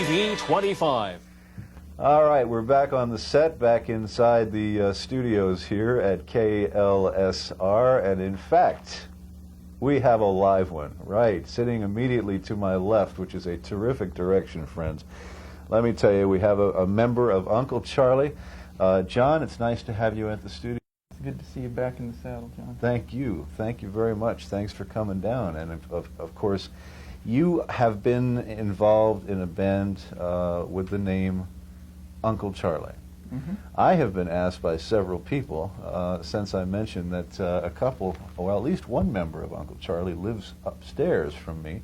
TV 25. All right, we're back on the set, back inside the studios here at KLSR, and in fact, we have a live one, right, sitting immediately to my left, which is a terrific direction, friends. Let me tell you, we have a member of Uncle Charlie. John, it's nice to have you at the studio. It's good to see you back in the saddle, John. Thank you very much. Thanks for coming down, and of course, you have been involved in a band with the name Uncle Charlie. Mm-hmm. I have been asked by several people since I mentioned that a couple, well, at least one member of Uncle Charlie lives upstairs from me.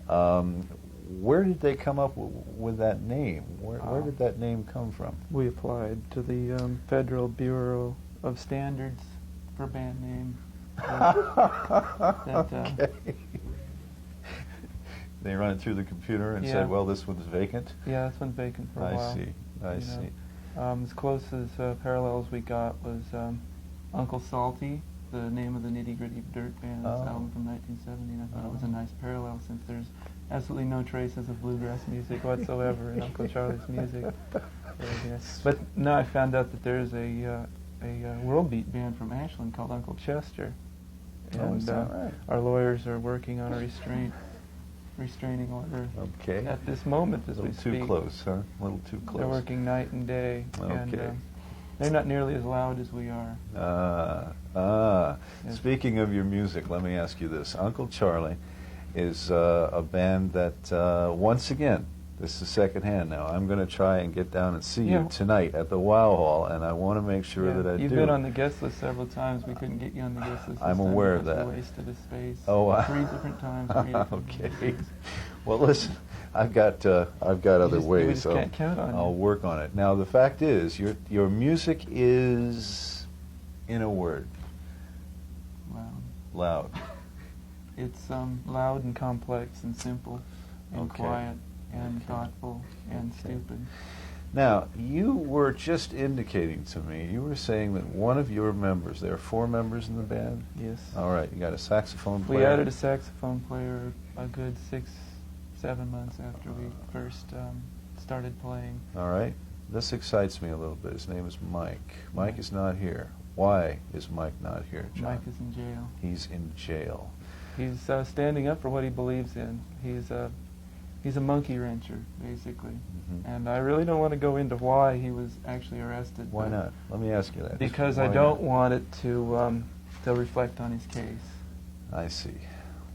Where did they come up with that name? Where did that name come from? We applied to the Federal Bureau of Standards for band name. Okay. They run it through the computer and Yeah. said, well, this one's vacant? Yeah, this one's vacant for a while. I see. As close as parallels we got was Uncle Salty, the name of the Nitty Gritty Dirt Band's album from 1970, and I thought it was a nice parallel since there's absolutely no traces of bluegrass music whatsoever in Uncle Charlie's music. But now I found out that there's a world beat band from Ashland called Uncle Chester, and is that right? our lawyers are working on a restraining order Okay. at this moment as A we little speak. too close, huh? A little too close. They're working night and day, and Okay. they're not nearly as loud as we are. Yes. Speaking of your music, let me ask you this. Uncle Charlie is a band that, once again, this is secondhand now, I'm going to try and get down and see Yeah. you tonight at the Wow Hall, and I want to make sure Yeah, that I You've do. been on the guest list several times. We couldn't get you on the guest list. I'm this time aware of because that. We wasted the space. Oh, three different times. Three different Okay. days. Well, listen, I've got other We ways, just so can't count on I'll you. work on it. Now, the fact is, your music is, in a word, Wow. loud. It's loud and complex and simple and Okay. quiet and Okay. thoughtful and Okay. stupid. Now, you were just indicating to me, you were saying that one of your members, there are 4 members in the band? Yes. All right, you got a saxophone player? We added a saxophone player a good 6-7 months after we first started playing. All right, this excites me a little bit. His name is Mike. Mike is not here. Why is Mike not here, John? Mike is in jail. He's in jail. He's standing up for what he believes in. He's a monkey wrencher, basically. Mhm. And I really don't want to go into why he was actually arrested. Why but not? Let me ask you that. Because Why I don't not? want it to reflect on his case. I see.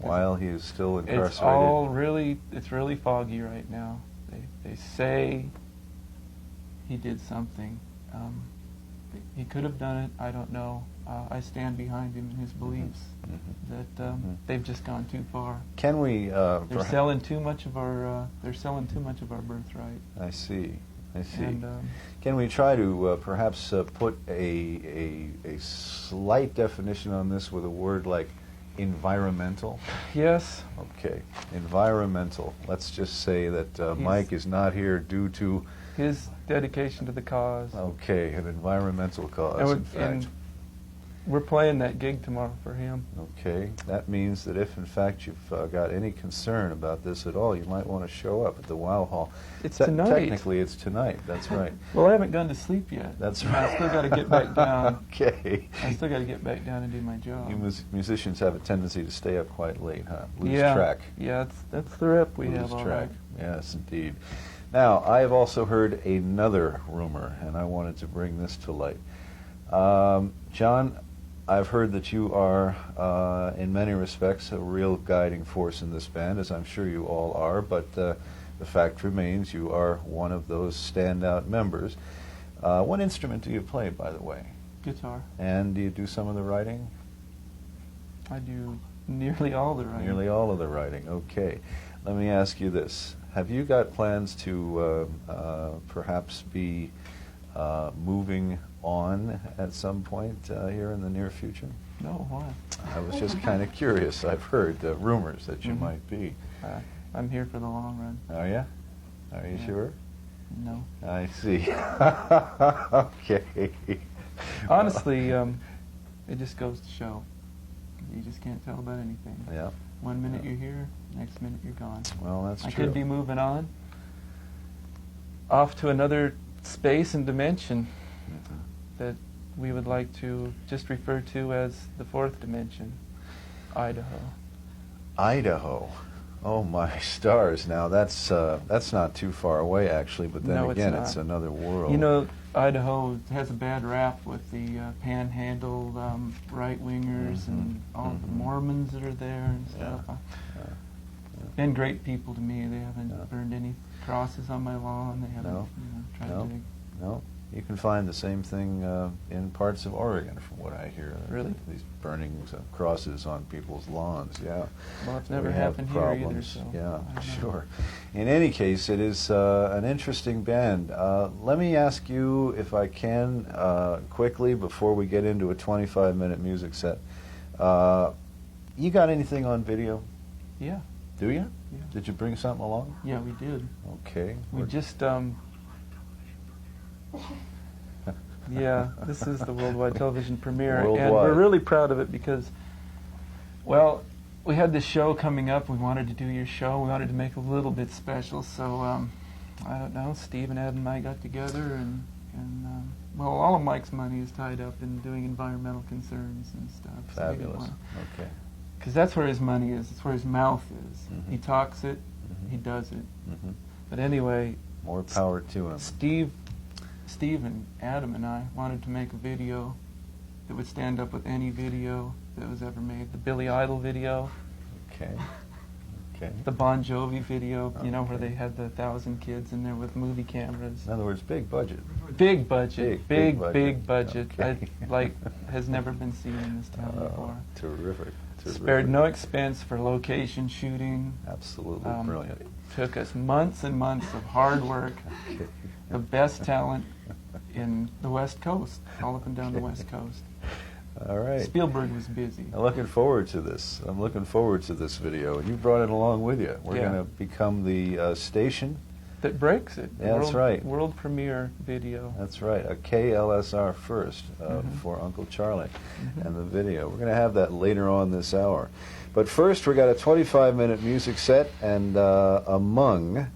While he is still incarcerated. It's really foggy right now. They say he did something. He could have done it. I don't know. I stand behind him in his beliefs that they've just gone too far. Can we? They're selling too much of our. They're selling too much of our birthright. I see. I see. And, Can we try to perhaps put a slight definition on this with a word like environmental? yes, Okay, environmental. Let's just say that Mike is not here due to, his dedication to the cause. okay, an environmental cause, And in fact. we're playing that gig tomorrow for him. Okay, that means that if in fact you've got any concern about this at all, you might want to show up at the Wow Hall. It's tonight. Technically, it's tonight. That's right. Well, I haven't gone to sleep yet. That's I right. still got to get back down. Okay. I still got to get back down and do my job. You musicians have a tendency to stay up quite late, huh? Lose yeah. track. Yeah, that's the rep we Lose have. All track. right. Yes, indeed. Now, I have also heard another rumor, and I wanted to bring this to light. John, I've heard that you are, in many respects, a real guiding force in this band, as I'm sure you all are, but the fact remains you are one of those standout members. What instrument do you play, by the way? Guitar. And do you do some of the writing? I do nearly all the writing. Nearly all of the writing, okay. Let me ask you this. Have you got plans to perhaps be moving on at some point here in the near future? No, why? I was just kind of curious. I've heard rumors that you Mhm. might be. I'm here for the long run. Are you? Are you Yeah. sure? No. I see. Okay. Honestly, it just goes to show. You just can't tell about anything. Yeah. One minute you're here, next minute you're gone. Well, that's I true. could be moving on, off to another space and dimension that we would like to just refer to as the fourth dimension, Idaho. Idaho. Oh my stars! Now that's not too far away actually, but then No, it's again, not. it's another world. You know, Idaho has a bad rap with the panhandle right-wingers and all the Mormons that are there and stuff. Been great people to me. They haven't burned any crosses on my lawn. They haven't tried to... No, you can find the same thing in parts of Oregon, from what I hear. Really? These burnings of crosses on people's lawns. Yeah. Well, it's never We have happened here either. problems. So Yeah, I don't know. sure. In any case, it is an interesting band. Let me ask you, if I can, quickly before we get into a 25-minute music set. You got anything on video? Yeah, Do you? yeah. Did you bring something along? Yeah, we did. Okay. We We're- just, yeah, this is the worldwide television premiere, and Worldwide. we're really proud of it because, well, we had this show coming up. We wanted to do your show. We wanted to make it a little bit special, so I don't know. Steve and Ed and I got together, and well, all of Mike's money is tied up in doing environmental concerns and stuff. Fabulous. Okay. Because that's where his money is. It's where his mouth is. Mhm. He talks it. Mhm. He does it. Hmm. But anyway, More power to him. Steve and Adam and I wanted to make a video that would stand up with any video that was ever made. The Billy Idol video, Okay. Okay. the Bon Jovi video, you know, where Okay. they had the 1,000 kids in there with movie cameras. In other words, big budget. Big budget, Big big budget. budget. Okay. Like has never been seen in this town Oh, before. terrific. Spared no expense for location shooting. Absolutely brilliant. Took us months and months of hard work. Okay. The best talent in the West Coast, all up and down the West Coast. All right. Spielberg was busy. I'm looking forward to this. I'm looking forward to this video. And you brought it along with you. We're Yeah. going to become the station. That breaks it. Yeah, that's right. World premiere video. That's right. A KLSR first Mhm. for Uncle Charlie Mhm. and the video. We're going to have that later on this hour. But first, we got a 25-minute music set, and among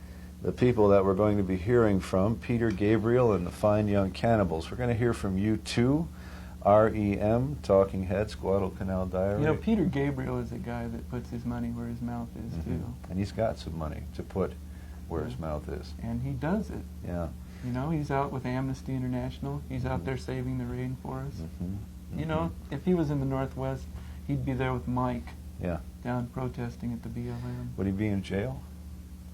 the people that we're going to be hearing from, Peter Gabriel and the Fine Young Cannibals. We're going to hear from U2, REM, Talking Heads, Guadalcanal Diary. You know, Peter Gabriel is a guy that puts his money where his mouth is, Mhm. too. And he's got some money to put where his mouth is. And he does it. Yeah. You know, he's out with Amnesty International. He's out there saving the rainforest. Mm-hmm. You know, if he was in the Northwest, he'd be there with Mike Yeah. down protesting at the BLM. Would he be in jail?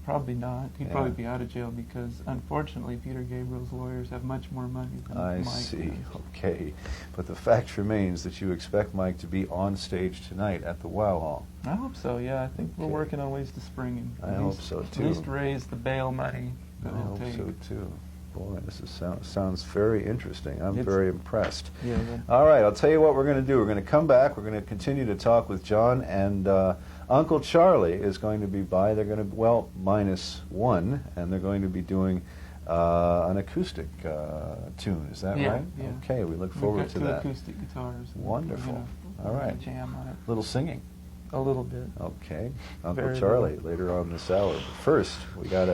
Probably not. He'd Yeah. probably be out of jail because, unfortunately, Peter Gabriel's lawyers have much more money than I Mike see. does. Okay. But the fact remains that you expect Mike to be on stage tonight at the Wow Hall. I hope so, yeah. I think we're Okay. working on ways to spring him. I hope so, At too. least raise the bail money I that it'll hope take. so too. Boy, this sounds very interesting. I'm It's- very impressed. Yeah, All right, I'll tell you what we're going to do. We're going to come back. We're going to continue to talk with John, and Uncle Charlie is going to be by. They're going to, well, -1, and they're going to be doing an acoustic tune. Is that Yeah, right? yeah. Okay, we look We've forward got to two that. acoustic guitars. Wonderful. We're All gonna right. jam on it. Little singing. A little bit. Okay, Uncle Very Charlie later on this hour. But first, we got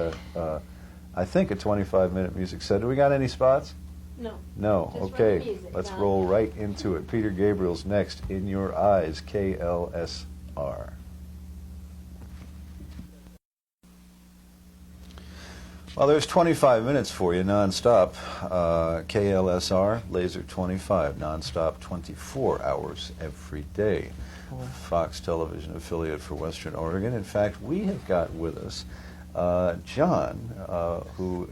I think a 25-minute music set. Do we got any spots? No. No. Just Okay, run the music, let's Don. roll right into it. Peter Gabriel's next. In Your Eyes, KLSR. Well, there's 25 minutes for you, nonstop. KLSR, Laser 25, nonstop 24 hours every day. Cool. Fox Television affiliate for Western Oregon. In fact, we have got with us John, who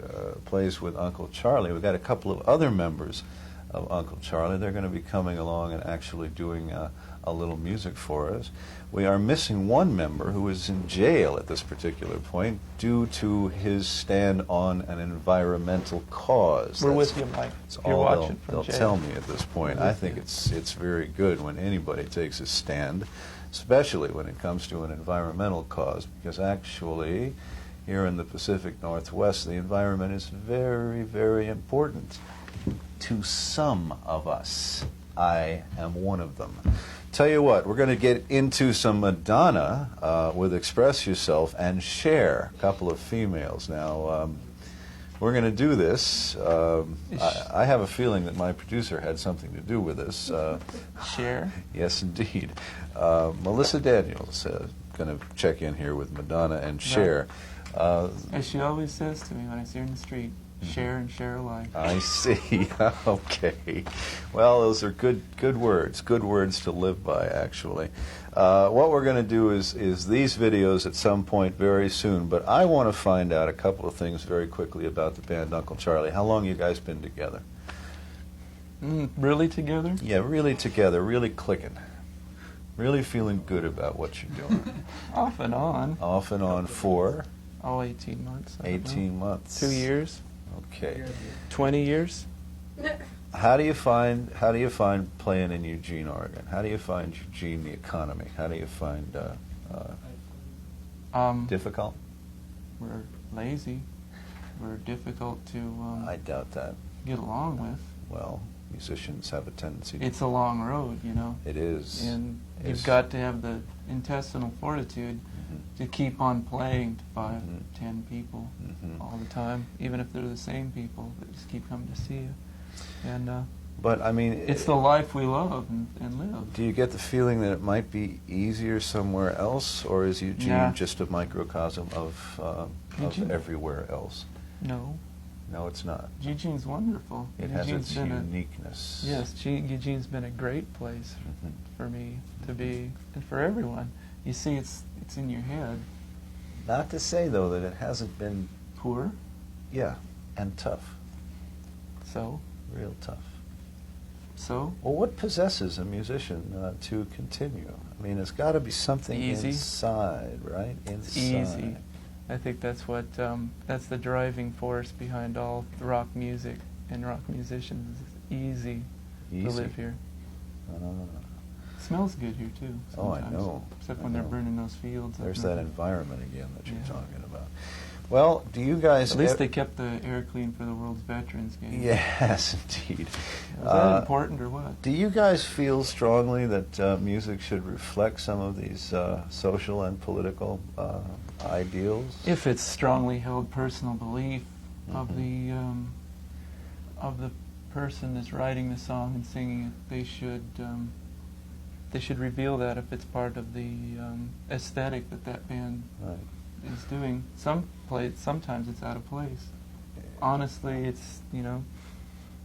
plays with Uncle Charlie. We've got a couple of other members of Uncle Charlie. They're going to be coming along and actually doing a little music for us. We are missing one member who is in jail at this particular point due to his stand on an environmental cause. We're That's- with you, Mike. That's If you're all watching from they'll jail. tell me at this point. We're I with think you. it's very good when anybody takes a stand, especially when it comes to an environmental cause, because actually here in the Pacific Northwest the environment is very, very important to some of us. I am one of them. Tell you what, we're going to get into some Madonna with Express Yourself and Cher, a couple of females. Now, we're going to do this. I have a feeling that my producer had something to do with this. Share? Yes, indeed. Melissa Daniels going to check in here with Madonna and Cher. As she always says to me when I see her in the street, share and share alike. I see. Okay. Well, those are good words. Good words to live by, actually. What we're going to do is these videos at some point very soon, but I want to find out a couple of things very quickly about the band Uncle Charlie. How long you guys been together? Really together? Yeah, really together, really clicking. Really feeling good about what you're doing. Off and on. Off and on for? 18 months. 18 months. 2 years. Okay. 20 years. How do you find playing in Eugene, Oregon? How do you find Eugene, the economy? How do you find difficult? We're lazy. We're difficult to I doubt that. get along with. Well, musicians have a tendency to. It's a long road, you know. It is. And It's- you've got to have the intestinal fortitude to keep on playing to 5, 10 people all the time, even if they're the same people that just keep coming to see you. And But I mean, it's the life we love and live. do you get the feeling that it might be easier somewhere else, or is Eugene Yeah. just a microcosm of Eugene- everywhere else? No, No, it's not. Eugene's wonderful. It has Eugene's its been uniqueness. Yes, Eugene's been a great place Mhm. for me to be, and for everyone. You see, it's in your head. Not to say though that it hasn't been, Poor, yeah, and tough, so real tough. so Well, what possesses a musician to continue? I mean, it's got to be something Easy. inside, right? it's Inside. easy. I think that's what that's the driving force behind all the rock music and rock musicians. It's easy to Easy. live here. Ah. It smells good here too. Oh, I Sometimes, know. Except I when they're know. burning those fields. up There's north. that environment again that you're Yeah. talking about. Well, do you guys? At least they kept the air clean for the World's Veterans Game. Yes, indeed. Was that important or what? Do you guys feel strongly that music should reflect some of these social and political ideals? If it's strongly held personal belief of Mhm. the person that's writing the song and singing it, they should reveal that if it's part of the aesthetic that band Right. is doing. Sometimes it's out of place. Honestly, it's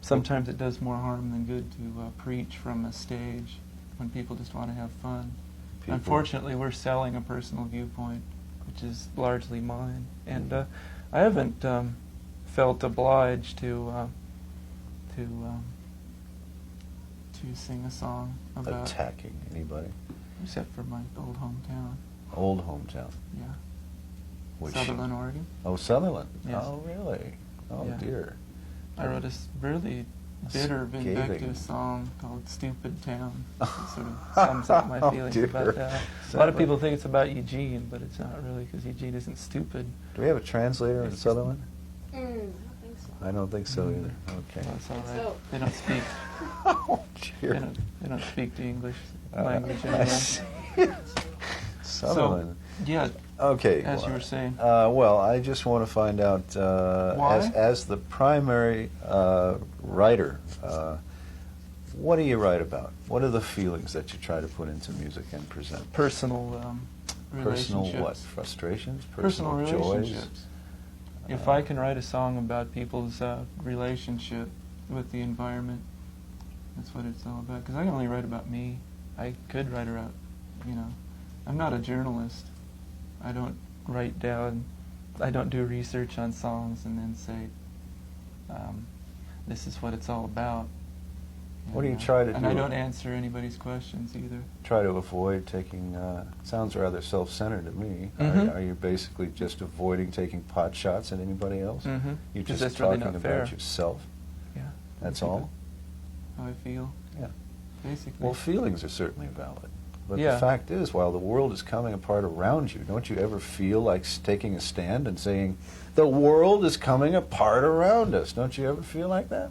sometimes it does more harm than good to preach from a stage when people just want to have fun. People- Unfortunately, we're selling a personal viewpoint, which is largely mine, and I haven't felt obliged to sing a song about, Attacking anybody. except for my old hometown. Old hometown. Yeah, Which, Sutherland, Oregon. Oh, Sutherland. Yes. Oh, really? Oh, Yeah. dear. I wrote a really bitter, Scathing. vindictive song called "Stupid Town." It sort of sums up my Oh, feelings dear. about that. A lot of people think it's about Eugene, but it's not really, because Eugene isn't stupid. Do we have a translator in It's just- Sutherland? I don't think so. I don't think so either. Okay. Well, it's all right. So- They don't speak. Oh, They dear. don't speak the English Uh, language I anymore. see. Sutherland. Yeah, Okay. as you were saying. Well, I just want to find out, Why? as the primary writer, what do you write about? What are the feelings that you try to put into music and present? Personal Personal relationships. what? Frustrations? Personal joys? relationships. If I can write a song about people's relationship with the environment, that's what it's all about. Because I can only write about me. I could write about, I'm not a journalist. I don't write down, I don't do research on songs and then say, this is what it's all about. What do you try to And do? I don't answer anybody's questions either. Try to avoid taking, sounds rather self-centered to me. Mhm. Are you basically just avoiding taking pot shots at anybody else? Mm-hmm. You're Because just that's really talking not about fair. yourself? Yeah. That's Basically. all? How I feel. Yeah. Basically. Well, feelings are certainly valid. But Yeah. the fact is, while the world is coming apart around you, don't you ever feel like taking a stand and saying, the world is coming apart around us? Don't you ever feel like that?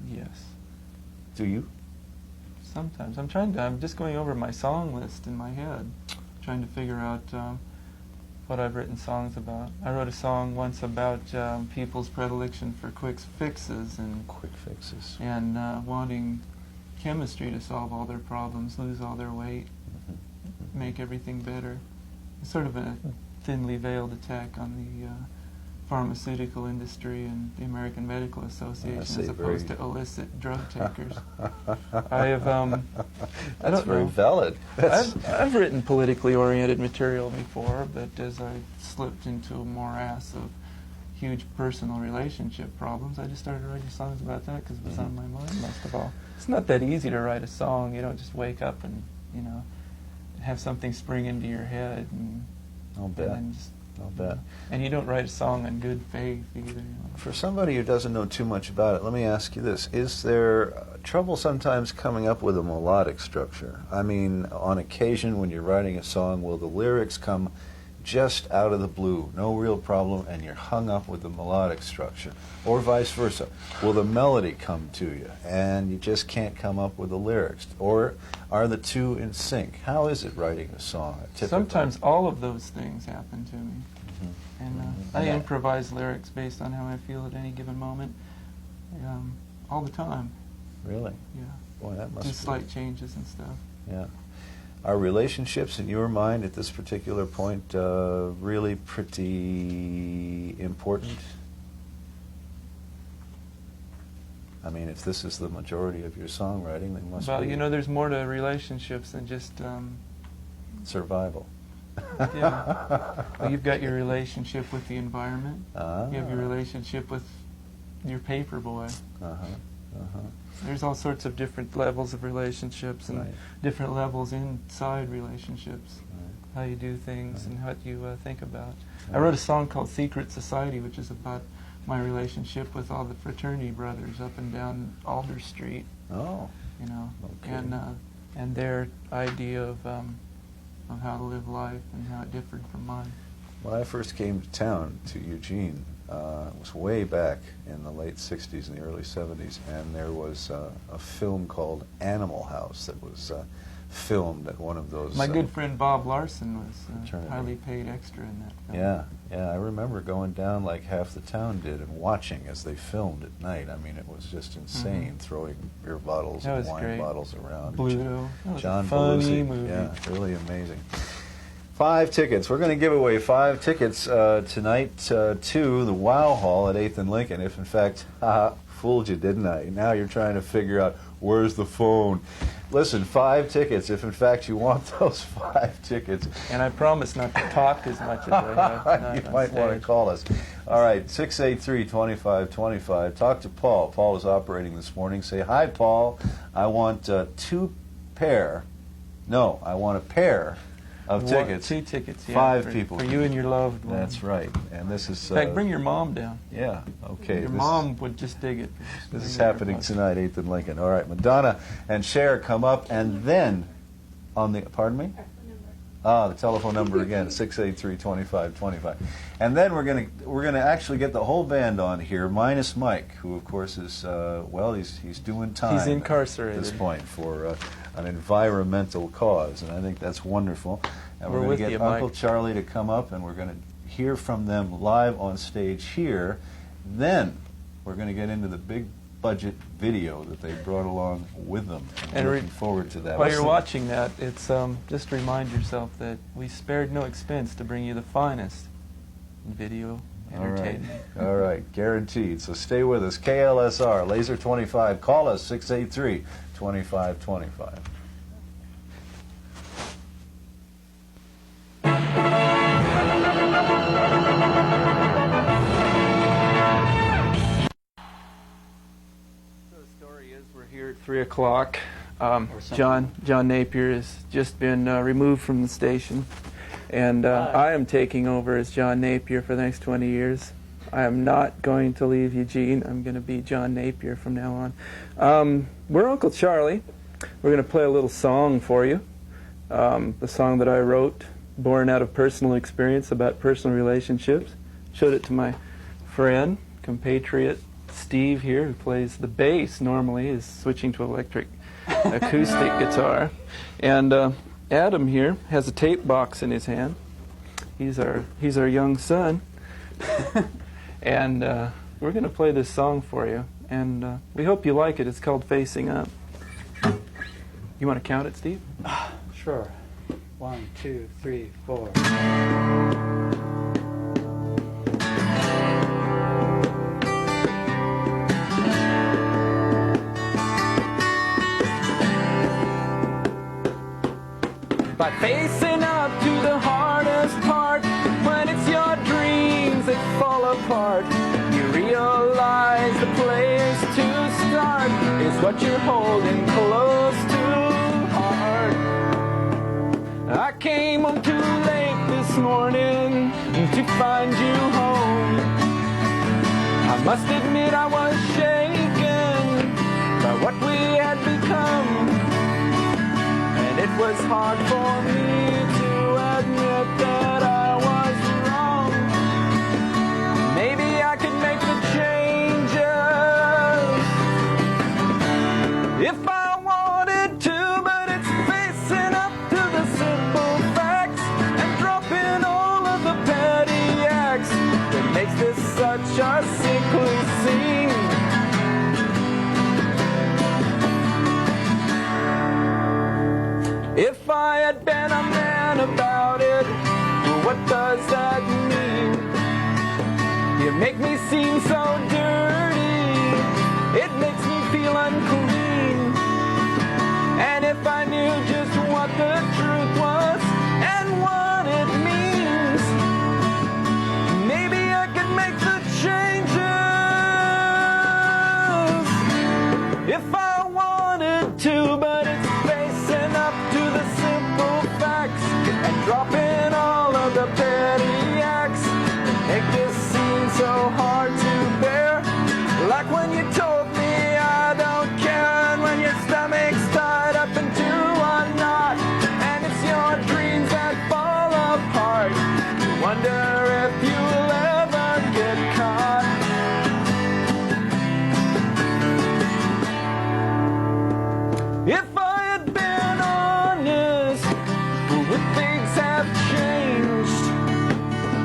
Yes. Do you? Sometimes. I'm just going over my song list in my head, trying to figure out what I've written songs about. I wrote a song once about people's predilection for quick fixes and Quick fixes. wanting chemistry to solve all their problems, lose all their weight, make everything better. It's sort of a thinly veiled attack on the pharmaceutical industry and the American Medical Association see, as opposed very- to illicit drug takers. I have, I That's don't very know. valid. That's, I've written politically oriented material before, but as I slipped into a morass of huge personal relationship problems, I just started writing songs about that because it was on my mind most of all. It's not that easy to write a song. You don't just wake up and, you know, have something spring into your head and, I'll bet. and then just, I'll bet. and you don't write a song in good faith either. You know. For somebody who doesn't know too much about it, let me ask you this. Is there trouble sometimes coming up with a melodic structure? I mean, on occasion when you're writing a song, will the lyrics come just out of the blue, no real problem, and you're hung up with the melodic structure? Or vice versa. Will the melody come to you, and you just can't come up with the lyrics? Or are the two in sync? How is it writing a song? Typically? Sometimes all of those things happen to me. Mhm. And Mhm. I Yeah. improvise lyrics based on how I feel at any given moment, all the time. Really? Yeah, Boy, that must just be... slight changes and stuff. Yeah. Are relationships, in your mind, at this particular point, really pretty important? I mean, if this is the majority of your songwriting, they must Well, be you know, there's more to relationships than just, survival. yeah. Well, you've got your relationship with the environment. Ah. You have your relationship with your paper boy. Uh-huh. Uh-huh. There's all sorts of different levels of relationships and Right. different levels inside relationships. Right. How you do things and what you think about. I Right. wrote a song called Secret Society, which is about my relationship with all the fraternity brothers up and down Alder Street, Oh. you know, Okay. and their idea of how to live life and how it differed from mine. When I first came to town, to Eugene, it was way back in the late 60s and the early 70s, and there was a film called Animal House that was filmed at one of those... My good friend Bob Larson was Fraternity. highly paid extra in that film. Yeah, yeah, I remember going down like half the town did and watching as they filmed at night. I mean, it was just insane, throwing beer bottles That and was wine great. bottles around. Bluto. That was John a funny Belushi. movie. Yeah, really amazing. 5 tickets. We're going to give away 5 tickets tonight to the Wow Hall at 8th and Lincoln. If, in fact, fooled you, didn't I? Now you're trying to figure out, where's the phone? Listen, 5 tickets. If, in fact, you want those 5 tickets, And I promise not to talk as much as I have tonight you on might want to stage. call us. All right, 683-2525. Talk to Paul. Paul is operating this morning. Say, hi, Paul. I want I want a pair of tickets. 2 tickets, yeah. 5 for, people. For you and your loved one. That's right. And this is... In fact, bring your mom down. Yeah, okay. Your this- mom would just dig it. Just This is bring her happening close. tonight, 8th and Lincoln. All right, Madonna and Cher come up, and then on the... Pardon me? The telephone number again, 683-2525. And then we're gonna actually get the whole band on here, minus Mike, who of course is he's doing time. He's incarcerated. at this point for an environmental cause, and I think that's wonderful. And We're we're with going to you, get Uncle Mike. Charlie to come up, and we're going to hear from them live on stage here. Then we're going to get into the big budget video that they brought along with them. And I'm looking forward to that. While you're Listen- watching that, it's just remind yourself that we spared no expense to bring you the finest in video All right. entertainment. All right, guaranteed. So stay with us. KLSR, Laser 25. Call us, 683-2525. So the story is we're here at 3 o'clock. John Napier has just been removed from the station, and I am taking over as John Napier for the next 20 years. I am not going to leave Eugene. I'm going to be John Napier from now on. We're Uncle Charlie. We're going to play a little song for you. The song that I wrote, born out of personal experience about personal relationships. Showed it to my friend, compatriot Steve here, who plays the bass normally, is switching to electric acoustic guitar. And Adam here has a tape box in his hand. He's our young son. And we're going to play this song for you. And we hope you like it. It's called Facing Up. You want to count it, Steve? Sure. 1, 2, 3, 4. By facing up to the hardest part, when it's your dreams that fall apart, you realize the place to start is what you're holding close to heart. I came home too late this morning to find you home. I must admit I was shaken by what we had become. It was hard for me to admit that I was wrong. Maybe I could make the changes if I wanted to, but it's facing up to the simple facts and dropping all of the petty acts that makes this such a sickly scene. If I had been a man about it, what does that mean? You make me seem so dirty, it makes me feel unclean. And if I knew just what the truth was and what it means, maybe I could make the changes if I wanted to, but it's facing up to the simple facts and dropping all of the petty acts that make this seem so hard to bear. Like when you told me I don't care, and when your stomach's tied up into a knot, and it's your dreams that fall apart. You wonder if you'll ever get caught. If I had been honest, would things have changed?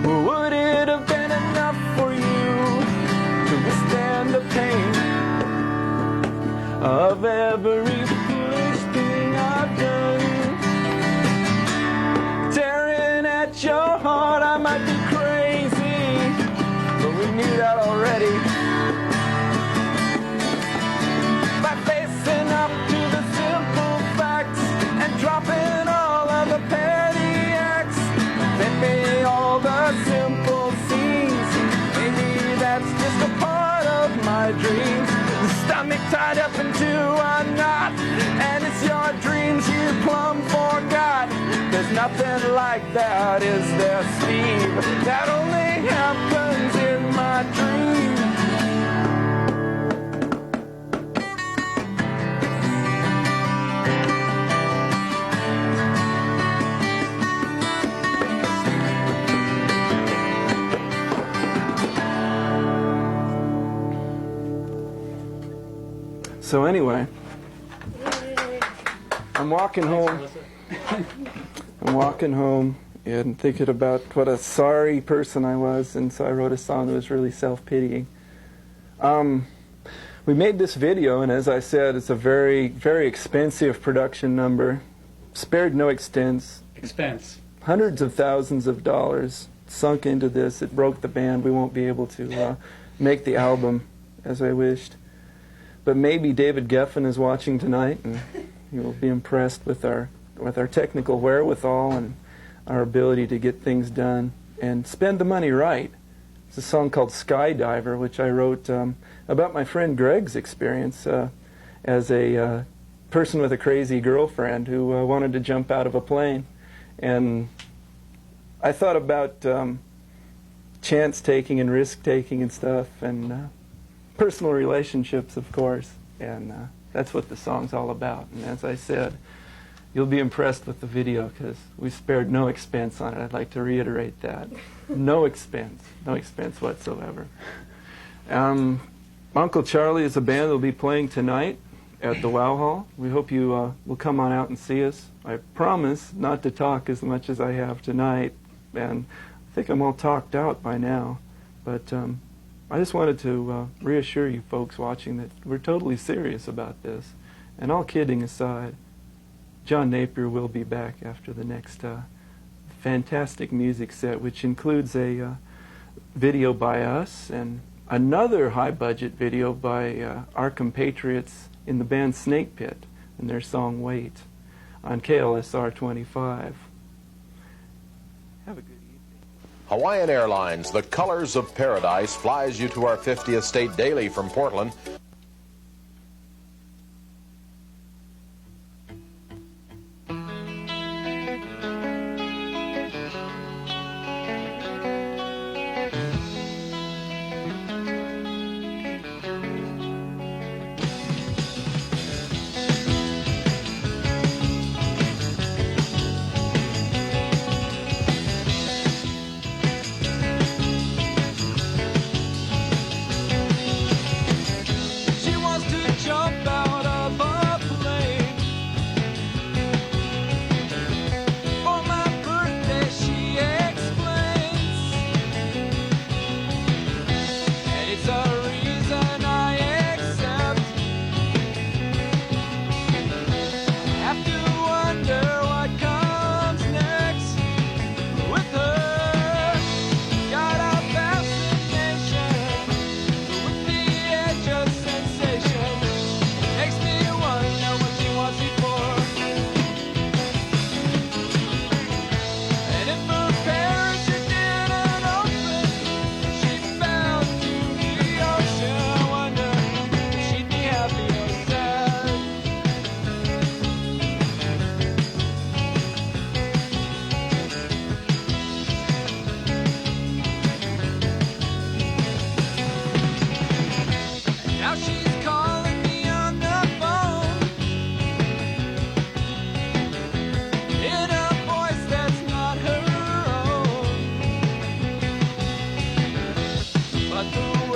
Would it have been enough for you to withstand the pain of every foolish thing I've done? Tearing at your heart, I might be crazy, but we knew that already. By facing up to the simple facts and dropping all of the petty acts, maybe all the simple scenes, maybe that's just a part of my dreams. The stomach tied up into a knot, and it's your dreams you plumb forgot. There's nothing like that, is there, Steve? That only happens in my dreams. So anyway, I'm walking home and thinking about what a sorry person I was, and so I wrote a song that was really self-pitying. We made this video, and as I said, it's a very, very expensive production number. Spared no expense. Hundreds of thousands of dollars sunk into this. It broke the band. We won't be able to make the album as I wished. But maybe David Geffen is watching tonight, and he will be impressed with our technical wherewithal and our ability to get things done and spend the money right. It's a song called Skydiver, which I wrote about my friend Greg's experience as a person with a crazy girlfriend who wanted to jump out of a plane. And I thought about chance taking and risk taking and stuff, and personal relationships, of course, and that's what the song's all about. And as I said, you'll be impressed with the video because we spared no expense on it. I'd like to reiterate that. No expense whatsoever. Uncle Charlie is a band that will be playing tonight at the Wow Hall. We hope you will come on out and see us. I promise not to talk as much as I have tonight, and I think I'm all talked out by now. But I just wanted to reassure you folks watching that we're totally serious about this. And all kidding aside, John Napier will be back after the next fantastic music set, which includes a video by us and another high-budget video by our compatriots in the band Snake Pit and their song Wait on KLSR 25. Have a good evening. Hawaiian Airlines, the colors of paradise, flies you to our 50th state daily from Portland. She wants to jump out of a plane. For my birthday, she explains, and it's a reason I accept. Have to wonder what comes next with her. Got a fascination with the edge of sensation. Makes me wonder what she wants me for. And if her parachute didn't open, she fell to the ocean. I wonder if she'd be happy or sad. Now she's calling me on the phone in a voice that's not her own. But the